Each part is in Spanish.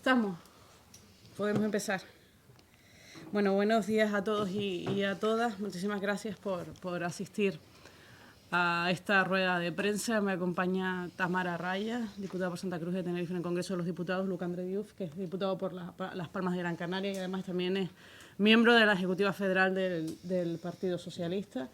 estamos? Podemos empezar. Bueno, buenos días a todos y a todas. Muchísimas gracias por asistir a esta rueda de prensa. Me acompaña Tamara Raya, diputada por Santa Cruz de Tenerife en el Congreso de los Diputados, Luc André Diouf, que es diputado por Las Palmas de Gran Canaria y además también es miembro de la Ejecutiva Federal del Partido Socialista.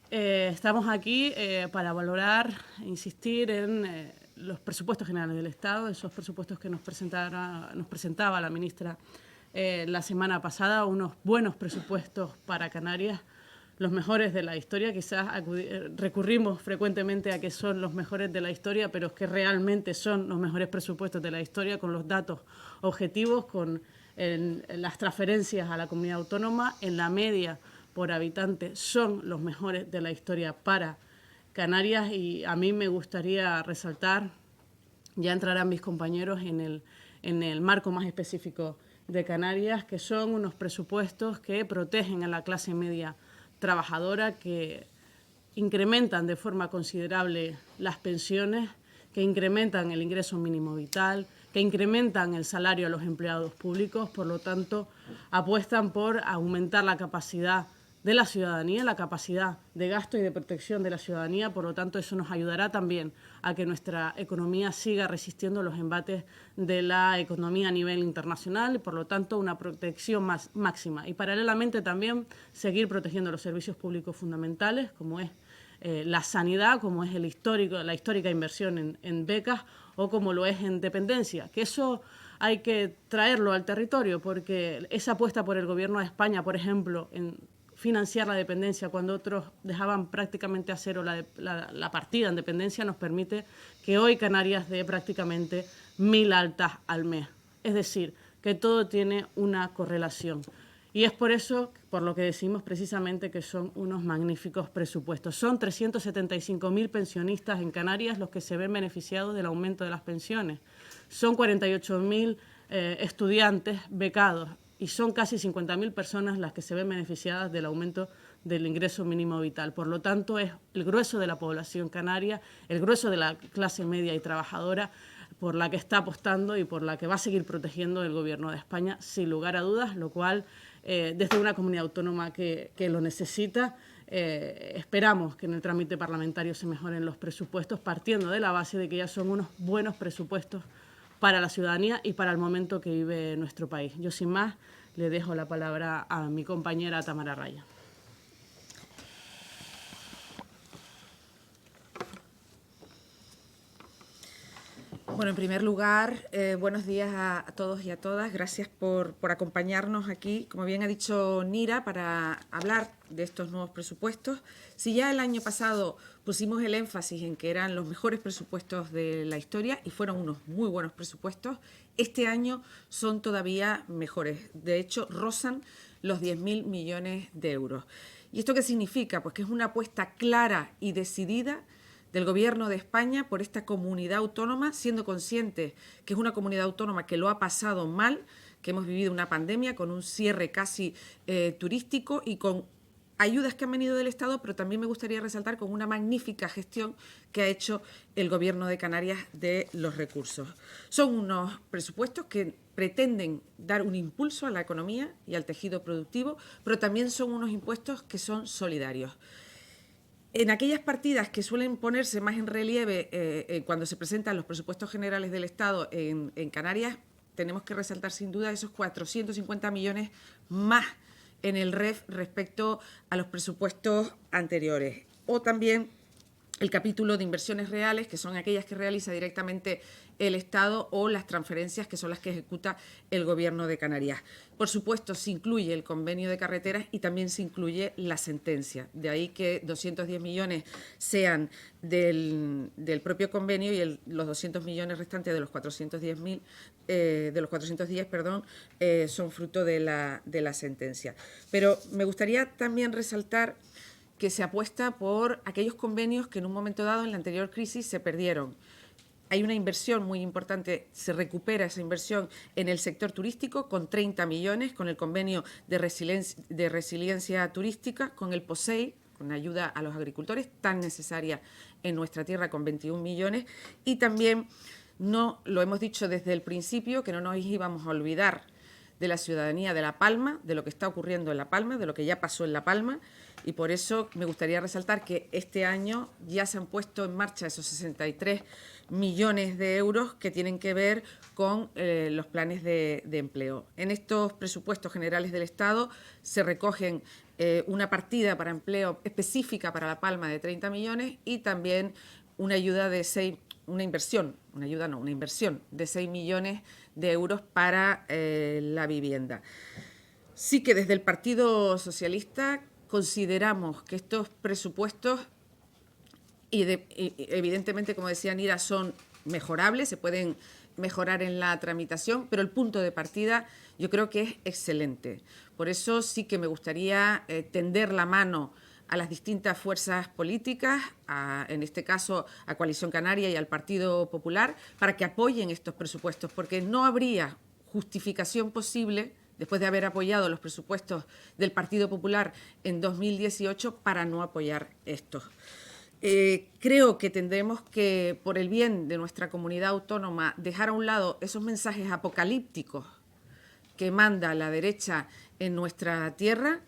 Estamos aquí para valorar e insistir en los presupuestos generales del Estado, esos presupuestos que nos presentaba la ministra la semana pasada, unos buenos presupuestos para Canarias, los mejores de la historia. Quizás recurrimos frecuentemente a que son los mejores de la historia, pero es que realmente son los mejores presupuestos de la historia, con los datos objetivos, con las transferencias a la comunidad autónoma, en la media por habitante son los mejores de la historia para Canarias. Y a mí me gustaría resaltar, ya entrarán mis compañeros en el marco más específico de Canarias, que son unos presupuestos que protegen a la clase media trabajadora, que incrementan de forma considerable las pensiones, que incrementan el ingreso mínimo vital, que incrementan el salario a los empleados públicos. Por lo tanto, apuestan por aumentar la capacidad de la ciudadanía, la capacidad de gasto y de protección de la ciudadanía. Por lo tanto, eso nos ayudará también a que nuestra economía siga resistiendo los embates de la economía a nivel internacional y, por lo tanto, una protección máxima. Y, paralelamente, también seguir protegiendo los servicios públicos fundamentales, como es la sanidad, como es la histórica inversión en becas o como lo es en dependencia. Que eso hay que traerlo al territorio, porque esa apuesta por el Gobierno de España, por ejemplo, en financiar la dependencia cuando otros dejaban prácticamente a cero la partida en dependencia, nos permite que hoy Canarias dé prácticamente 1.000 altas al mes. Es decir, que todo tiene una correlación. Y es por eso, por lo que decimos precisamente, que son unos magníficos presupuestos. Son 375.000 pensionistas en Canarias los que se ven beneficiados del aumento de las pensiones. Son 48.000 estudiantes becados. Y son casi 50.000 personas las que se ven beneficiadas del aumento del ingreso mínimo vital. Por lo tanto, es el grueso de la población canaria, el grueso de la clase media y trabajadora, por la que está apostando y por la que va a seguir protegiendo el Gobierno de España, sin lugar a dudas, lo cual, desde una comunidad autónoma que lo necesita, esperamos que en el trámite parlamentario se mejoren los presupuestos, partiendo de la base de que ya son unos buenos presupuestos para la ciudadanía y para el momento que vive nuestro país. Yo, sin más, le dejo la palabra a mi compañera Tamara Raya. Bueno, en primer lugar, buenos días a todos y a todas. Gracias por acompañarnos aquí, como bien ha dicho Nira, para hablar de estos nuevos presupuestos. Si ya el año pasado pusimos el énfasis en que eran los mejores presupuestos de la historia y fueron unos muy buenos presupuestos, este año son todavía mejores. De hecho, rozan los 10.000 millones de euros. ¿Y esto qué significa? Pues que es una apuesta clara y decidida del Gobierno de España por esta comunidad autónoma, siendo conscientes que es una comunidad autónoma que lo ha pasado mal, que hemos vivido una pandemia con un cierre casi turístico y con ayudas que han venido del Estado, pero también me gustaría resaltar con una magnífica gestión que ha hecho el Gobierno de Canarias de los recursos. Son unos presupuestos que pretenden dar un impulso a la economía y al tejido productivo, pero también son unos impuestos que son solidarios. En aquellas partidas que suelen ponerse más en relieve cuando se presentan los presupuestos generales del Estado en Canarias, tenemos que resaltar sin duda esos 450 millones más en el REF respecto a los presupuestos anteriores. O también el capítulo de inversiones reales, que son aquellas que realiza directamente el Estado, o las transferencias, que son las que ejecuta el Gobierno de Canarias. Por supuesto, se incluye el convenio de carreteras y también se incluye la sentencia. De ahí que 210 millones sean del propio convenio y los 200 millones restantes de los 410, son fruto de la sentencia. Pero me gustaría también resaltar que se apuesta por aquellos convenios que en un momento dado, en la anterior crisis, se perdieron. Hay una inversión muy importante, se recupera esa inversión en el sector turístico con 30 millones, con el convenio de resiliencia turística, con el POSEI, con ayuda a los agricultores, tan necesaria en nuestra tierra, con 21 millones, y también no lo hemos dicho desde el principio, que no nos íbamos a olvidar de la ciudadanía de La Palma, de lo que está ocurriendo en La Palma, de lo que ya pasó en La Palma, y por eso me gustaría resaltar que este año ya se han puesto en marcha esos 63 millones de euros que tienen que ver con los planes de empleo. En estos presupuestos generales del Estado se recogen una partida para empleo específica para La Palma de 30 millones y también una ayuda de una inversión de 6 millones de euros para la vivienda. Sí que desde el Partido Socialista consideramos que estos presupuestos, evidentemente, como decía Nira, son mejorables, se pueden mejorar en la tramitación, pero el punto de partida yo creo que es excelente. Por eso sí que me gustaría tender la mano a las distintas fuerzas políticas, en este caso a Coalición Canaria y al Partido Popular, para que apoyen estos presupuestos, porque no habría justificación posible, después de haber apoyado los presupuestos del Partido Popular en 2018, para no apoyar estos. Creo que tendremos que, por el bien de nuestra comunidad autónoma, dejar a un lado esos mensajes apocalípticos que manda la derecha en nuestra tierra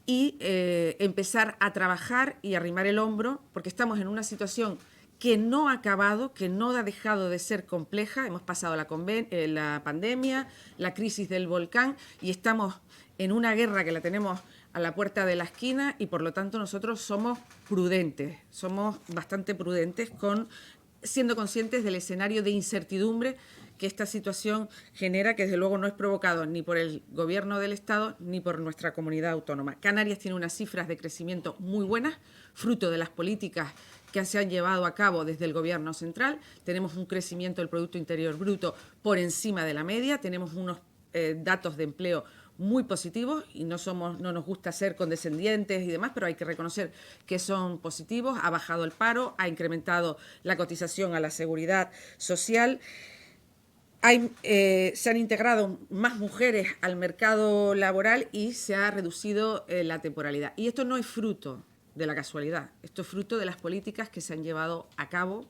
y empezar a trabajar y arrimar el hombro, porque estamos en una situación que no ha acabado, que no ha dejado de ser compleja. Hemos pasado la pandemia, la crisis del volcán y estamos en una guerra que la tenemos a la puerta de la esquina y por lo tanto nosotros somos prudentes, somos bastante prudentes siendo conscientes del escenario de incertidumbre que esta situación genera, que desde luego no es provocado ni por el Gobierno del Estado ni por nuestra comunidad autónoma. Canarias tiene unas cifras de crecimiento muy buenas, fruto de las políticas que se han llevado a cabo desde el Gobierno central. Tenemos un crecimiento del Producto Interior Bruto por encima de la media, tenemos unos datos de empleo muy positivos y no nos gusta ser condescendientes y demás, pero hay que reconocer que son positivos. Ha bajado el paro, ha incrementado la cotización a la seguridad social. Se han integrado más mujeres al mercado laboral y se ha reducido la temporalidad. Y esto no es fruto de la casualidad, esto es fruto de las políticas que se han llevado a cabo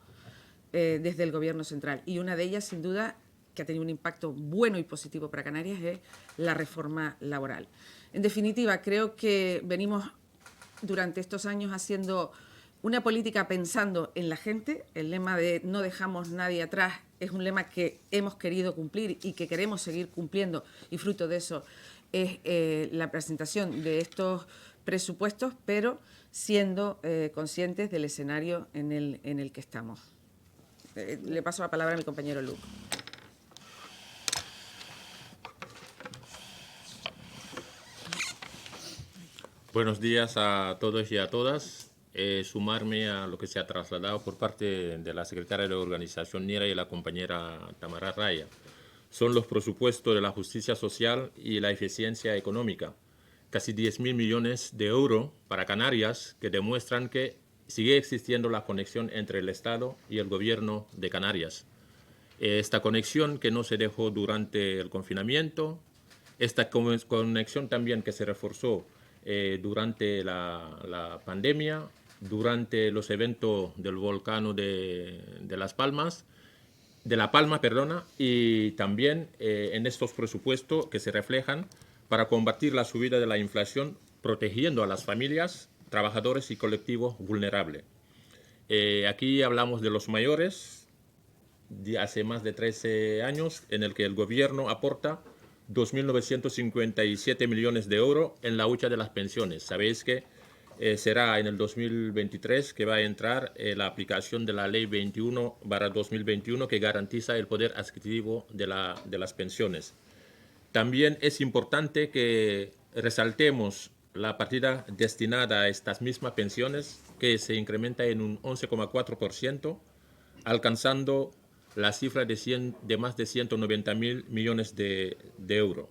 desde el Gobierno central. Y una de ellas, sin duda, que ha tenido un impacto bueno y positivo para Canarias, es la reforma laboral. En definitiva, creo que venimos durante estos años haciendo una política pensando en la gente. El lema de no dejamos nadie atrás es un lema que hemos querido cumplir y que queremos seguir cumpliendo, y fruto de eso es la presentación de estos presupuestos, pero siendo conscientes del escenario en el que estamos. Le paso la palabra a mi compañero Luc. Buenos días a todos y a todas. Sumarme a lo que se ha trasladado por parte de la secretaria de Organización Nira y la compañera Tamara Raya. Son los presupuestos de la justicia social y la eficiencia económica. Casi 10.000 millones de euros para Canarias, que demuestran que sigue existiendo la conexión entre el Estado y el Gobierno de Canarias. Esta conexión que no se dejó durante el confinamiento, esta conexión también que se reforzó durante la pandemia, durante los eventos del volcán de La Palma, y también en estos presupuestos que se reflejan para combatir la subida de la inflación, protegiendo a las familias, trabajadores y colectivos vulnerables. Aquí hablamos de los mayores, de hace más de 13 años, en el que el gobierno aporta 2.957 millones de euros en la hucha de las pensiones. Sabéis que será en el 2023 que va a entrar la aplicación de la Ley 21/2021 que garantiza el poder adquisitivo de las pensiones. También es importante que resaltemos la partida destinada a estas mismas pensiones, que se incrementa en un 11,4%, alcanzando la cifra de más de 190.000 millones de euros.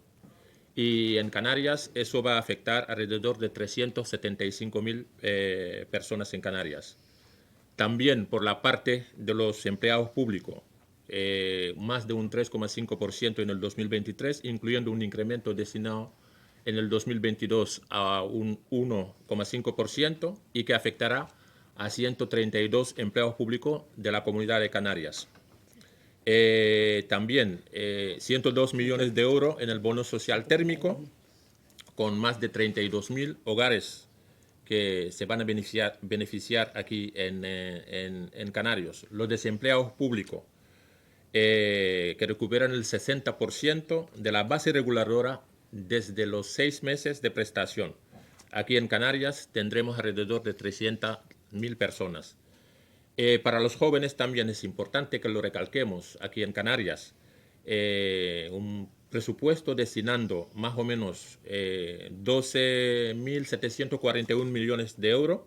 Y en Canarias eso va a afectar alrededor de 375.000 personas en Canarias. También por la parte de los empleados públicos, más de un 3,5% en el 2023, incluyendo un incremento destinado en el 2022 a un 1,5% y que afectará a 132 empleados públicos de la Comunidad de Canarias. También 102 millones de euros en el bono social térmico, con más de 32.000 hogares que se van a beneficiar aquí en Canarias. Los desempleados públicos, que recuperan el 60% de la base reguladora desde los 6 meses de prestación. Aquí en Canarias tendremos alrededor de 300.000 personas. Para los jóvenes también es importante que lo recalquemos aquí en Canarias. Un presupuesto destinando más o menos 12.741 millones de euros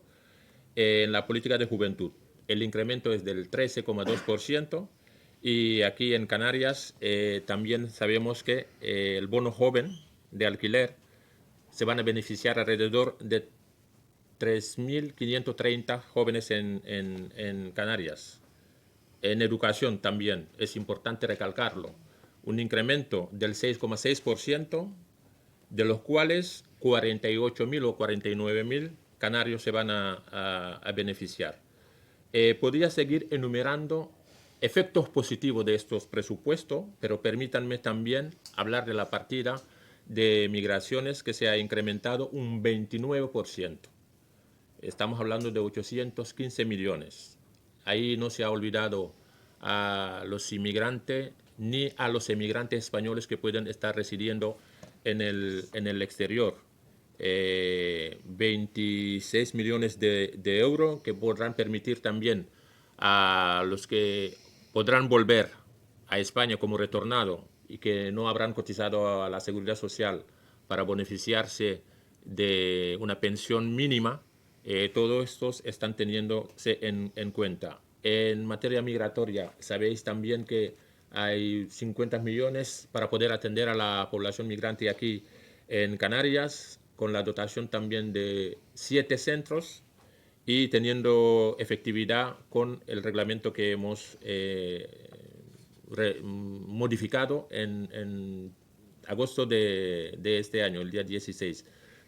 en la política de juventud. El incremento es del 13,2%. Y aquí en Canarias también sabemos que el bono joven de alquiler se van a beneficiar alrededor de 3.530 jóvenes en Canarias. En educación también es importante recalcarlo. Un incremento del 6,6%, de los cuales 48.000 o 49.000 canarios se van a beneficiar. Podría seguir enumerando efectos positivos de estos presupuestos, pero permítanme también hablar de la partida de migraciones que se ha incrementado un 29%. Estamos hablando de 815 millones. Ahí no se ha olvidado a los inmigrantes ni a los emigrantes españoles que pueden estar residiendo en el exterior. 26 millones de euros que podrán permitir también a los que podrán volver a España como retornado y que no habrán cotizado a la Seguridad Social para beneficiarse de una pensión mínima. Todos estos están teniéndose en cuenta. En materia migratoria, sabéis también que hay 50 millones para poder atender a la población migrante aquí en Canarias, con la dotación también de 7 centros y teniendo efectividad con el reglamento que hemos modificado en agosto de este año, el día 16.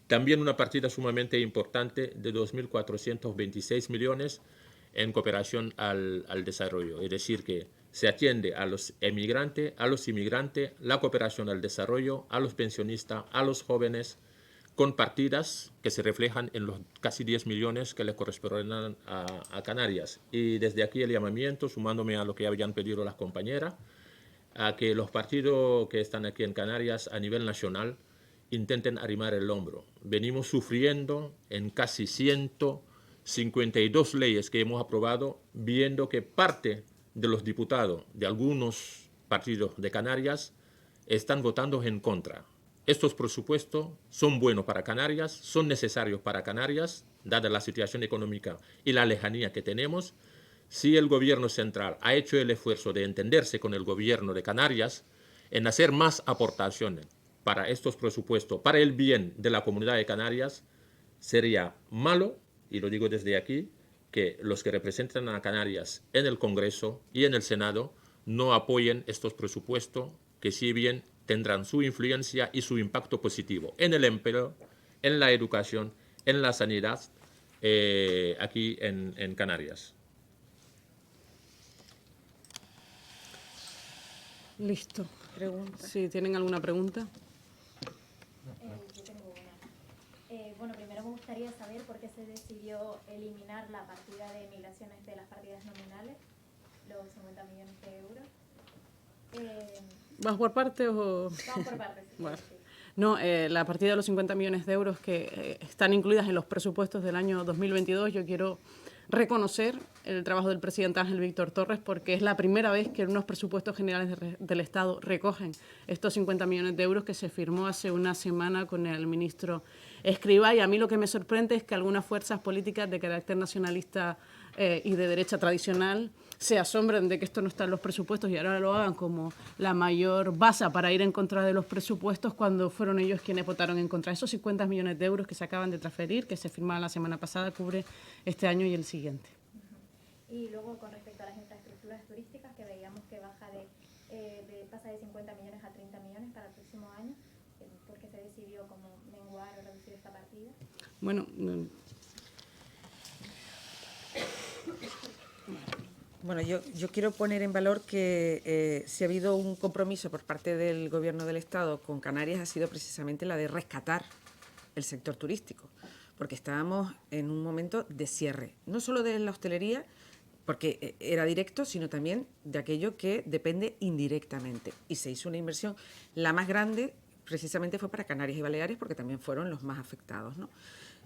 También una partida sumamente importante de 2.426 millones en cooperación al desarrollo. Es decir, que se atiende a los emigrantes, a los inmigrantes, la cooperación al desarrollo, a los pensionistas, a los jóvenes, con partidas que se reflejan en los casi 10 millones que le corresponden a Canarias. Y desde aquí el llamamiento, sumándome a lo que habían pedido las compañeras, a que los partidos que están aquí en Canarias a nivel nacional intenten arrimar el hombro. Venimos sufriendo en casi 152 leyes que hemos aprobado, viendo que parte de los diputados de algunos partidos de Canarias están votando en contra. Estos presupuestos son buenos para Canarias, son necesarios para Canarias, dada la situación económica y la lejanía que tenemos. Si el gobierno central ha hecho el esfuerzo de entenderse con el gobierno de Canarias en hacer más aportaciones para estos presupuestos, para el bien de la comunidad de Canarias, sería malo, y lo digo desde aquí, que los que representan a Canarias en el Congreso y en el Senado no apoyen estos presupuestos, que si bien tendrán su influencia y su impacto positivo en el empleo, en la educación, en la sanidad, aquí en Canarias. Listo. Pregunta. Si tienen alguna pregunta. Yo tengo una. Bueno, primero me gustaría saber por qué se decidió eliminar la partida de migraciones de las partidas nominales, los 50 millones de euros. ¿Vas por partes o...? Vamos por partes. Sí, Bueno. sí. No, la partida de los 50 millones de euros que están incluidas en los presupuestos del año 2022, yo quiero reconocer el trabajo del presidente Ángel Víctor Torres, porque es la primera vez que en unos presupuestos generales del Estado recogen estos 50 millones de euros que se firmó hace una semana con el ministro Escrivá. Y a mí lo que me sorprende es que algunas fuerzas políticas de carácter nacionalista y de derecha tradicional se asombren de que esto no está en los presupuestos y ahora lo hagan como la mayor base para ir en contra de los presupuestos, cuando fueron ellos quienes votaron en contra. Esos 50 millones de euros que se acaban de transferir, que se firmaron la semana pasada, cubre este año y el siguiente. Y luego, con respecto a las infraestructuras turísticas, que veíamos que pasa de 50 millones a 30 millones para el próximo año, ¿por qué se decidió como menguar o reducir esta partida? Bueno, Bueno, yo quiero poner en valor que si ha habido un compromiso por parte del Gobierno del Estado con Canarias ha sido precisamente la de rescatar el sector turístico, porque estábamos en un momento de cierre, no solo de la hostelería, porque era directo, sino también de aquello que depende indirectamente. Y se hizo una inversión, la más grande precisamente fue para Canarias y Baleares, porque también fueron los más afectados, ¿no?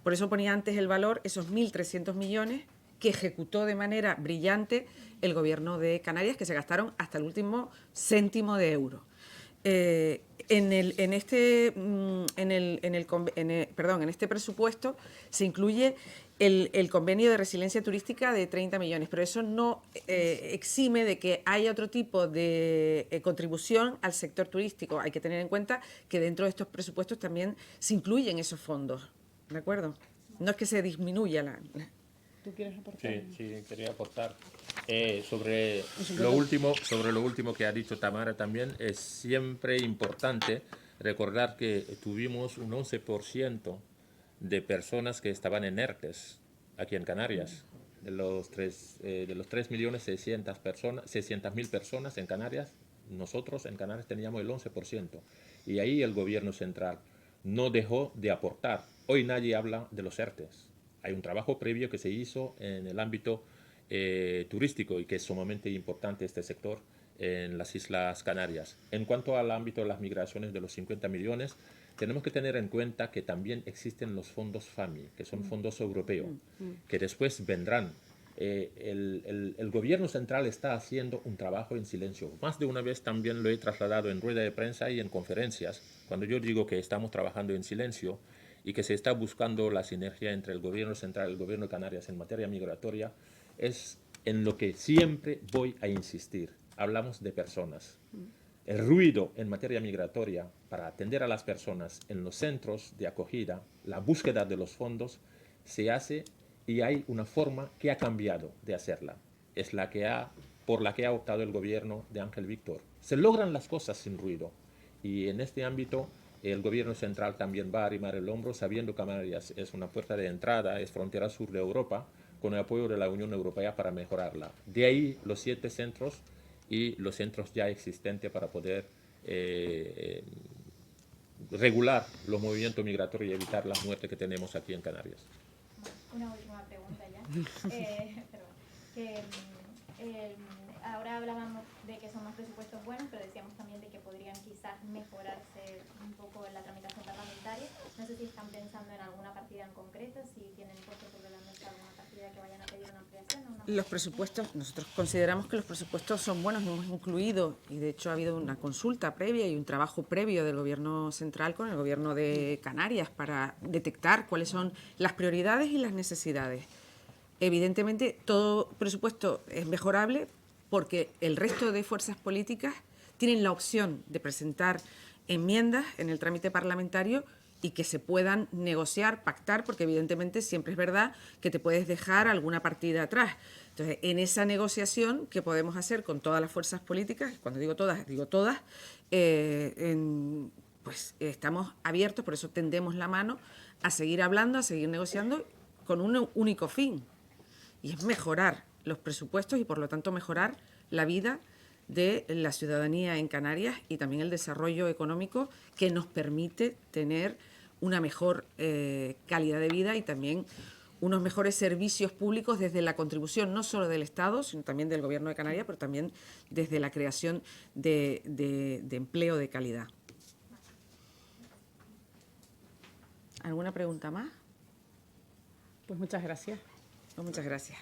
Por eso ponía antes el valor, esos 1.300 millones que ejecutó de manera brillante el Gobierno de Canarias, que se gastaron hasta el último céntimo de euro. En este presupuesto se incluye el convenio de resiliencia turística de 30 millones, pero eso no exime de que haya otro tipo de contribución al sector turístico. Hay que tener en cuenta que dentro de estos presupuestos también se incluyen esos fondos, ¿de acuerdo? No es que se disminuya la... ¿Tú quieres aportar? Sí, quería aportar. Sobre lo último que ha dicho Tamara también, es siempre importante recordar que tuvimos un 11% de personas que estaban en ERTES aquí en Canarias. De los 3.600.000 personas en Canarias, nosotros en Canarias teníamos el 11%. Y ahí el gobierno central no dejó de aportar. Hoy nadie habla de los ERTES. Hay un trabajo previo que se hizo en el ámbito turístico y que es sumamente importante este sector en las Islas Canarias. En cuanto al ámbito de las migraciones de los 50 millones, tenemos que tener en cuenta que también existen los fondos FAMI, que son fondos europeos, que después vendrán. El gobierno central está haciendo un trabajo en silencio. Más de una vez también lo he trasladado en rueda de prensa y en conferencias. Cuando yo digo que estamos trabajando en silencio y que se está buscando la sinergia entre el gobierno central y el gobierno de Canarias en materia migratoria, es en lo que siempre voy a insistir. Hablamos de personas. El ruido en materia migratoria para atender a las personas en los centros de acogida, la búsqueda de los fondos, se hace y hay una forma que ha cambiado de hacerla. Es por la que ha optado el gobierno de Ángel Víctor. Se logran las cosas sin ruido y en este ámbito el gobierno central también va a arrimar el hombro, sabiendo que Canarias es una puerta de entrada, es frontera sur de Europa, con el apoyo de la Unión Europea para mejorarla. De ahí los 7 centros y los centros ya existentes para poder regular los movimientos migratorios y evitar la muerte que tenemos aquí en Canarias. Una última pregunta ya. Ahora hablábamos de que son unos presupuestos buenos, pero decíamos también de que podrían quizás mejorarse un poco en la tramitación parlamentaria. No sé si están pensando en alguna partida en concreto, si tienen puesto sobre la mesa alguna partida que vayan a pedir una ampliación. Los presupuestos, nosotros consideramos que los presupuestos son buenos, hemos incluido, y de hecho ha habido una consulta previa y un trabajo previo del Gobierno central con el Gobierno de Canarias para detectar cuáles son las prioridades y las necesidades. Evidentemente, todo presupuesto es mejorable porque el resto de fuerzas políticas tienen la opción de presentar enmiendas en el trámite parlamentario y que se puedan negociar, pactar, porque evidentemente siempre es verdad que te puedes dejar alguna partida atrás. Entonces, en esa negociación que podemos hacer con todas las fuerzas políticas, cuando digo todas, pues estamos abiertos, por eso tendemos la mano a seguir hablando, a seguir negociando con un único fin, y es mejorar los presupuestos y, por lo tanto, mejorar la vida de la ciudadanía en Canarias y también el desarrollo económico que nos permite tener una mejor calidad de vida y también unos mejores servicios públicos desde la contribución no solo del Estado, sino también del Gobierno de Canarias, pero también desde la creación de empleo de calidad. ¿Alguna pregunta más? Pues muchas gracias. Pues muchas gracias.